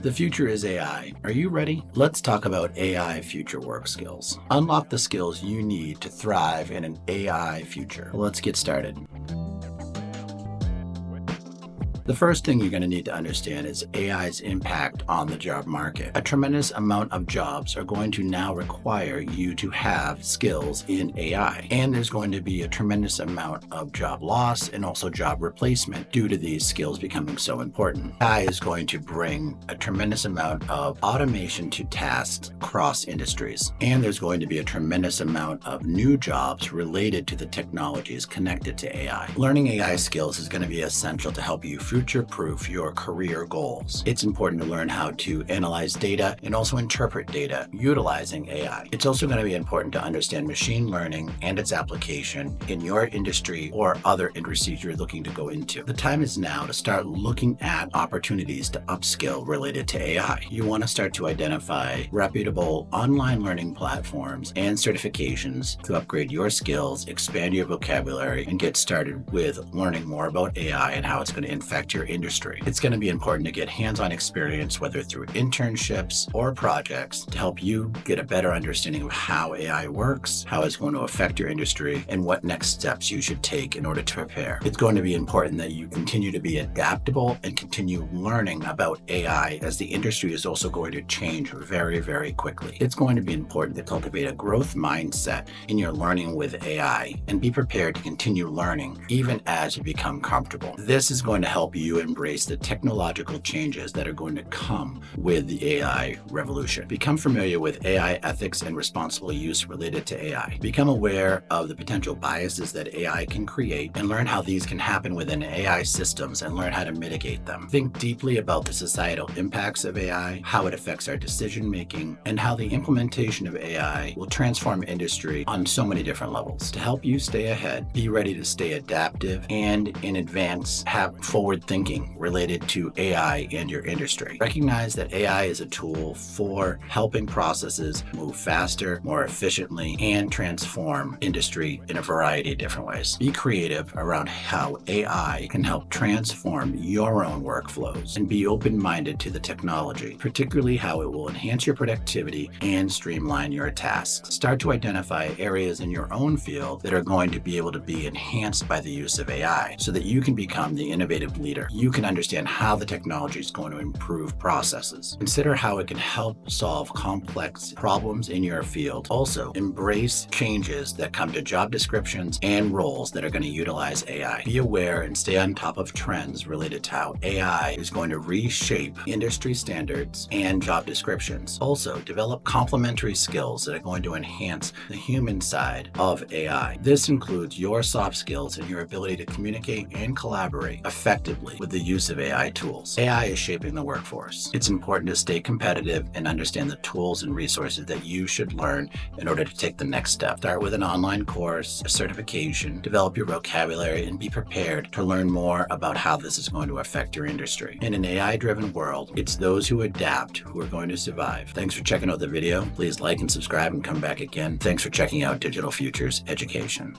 The future is AI. Are you ready? Let's talk about AI future work skills. Unlock the skills you need to thrive in an AI future. Let's get started. The first thing you're going to need to understand is AI's impact on the job market. A tremendous amount of jobs are going to now require you to have skills in AI. And there's going to be a tremendous amount of job loss and also job replacement due to these skills becoming so important. AI is going to bring a tremendous amount of automation to tasks across industries. And there's going to be a tremendous amount of new jobs related to the technologies connected to AI. Learning AI skills is going to be essential to help you future-proof your career goals. It's important to learn how to analyze data and also interpret data utilizing AI. It's also going to be important to understand machine learning and its application in your industry or other industries you're looking to go into. The time is now to start looking at opportunities to upskill related to AI. You want to start to identify reputable online learning platforms and certifications to upgrade your skills, expand your vocabulary, and get started with learning more about AI and how it's going to affect your industry. It's going to be important to get hands-on experience, whether through internships or projects, to help you get a better understanding of how AI works, how it's going to affect your industry, and what next steps you should take in order to prepare. It's going to be important that you continue to be adaptable and continue learning about AI, as the industry is also going to change very, very quickly. It's going to be important to cultivate a growth mindset in your learning with AI and be prepared to continue learning even as you become comfortable. This is going to help you embrace the technological changes that are going to come with the AI revolution. Become familiar with AI ethics and responsible use related to AI. Become aware of the potential biases that AI can create and learn how these can happen within AI systems and learn how to mitigate them. Think deeply about the societal impacts of AI, how it affects our decision making, and how the implementation of AI will transform industry on so many different levels. To help you stay ahead, be ready to stay adaptive and in advance have forward thinking related to AI and your industry. Recognize that AI is a tool for helping processes move faster, more efficiently, and transform industry in a variety of different ways. Be creative around how AI can help transform your own workflows and be open-minded to the technology, particularly how it will enhance your productivity and streamline your tasks. Start to identify areas in your own field that are going to be able to be enhanced by the use of AI so that you can become the innovative leader. You can understand how the technology is going to improve processes. Consider how it can help solve complex problems in your field. Also, embrace changes that come to job descriptions and roles that are going to utilize AI. Be aware and stay on top of trends related to how AI is going to reshape industry standards and job descriptions. Also, develop complementary skills that are going to enhance the human side of AI. This includes your soft skills and your ability to communicate and collaborate effectively with the use of AI tools. AI is shaping the workforce. It's important to stay competitive and understand the tools and resources that you should learn in order to take the next step. Start with an online course, a certification, develop your vocabulary, and be prepared to learn more about how this is going to affect your industry. In an AI-driven world, it's those who adapt who are going to survive. Thanks for checking out the video. Please like and subscribe and come back again. Thanks for checking out Digital Futures Education.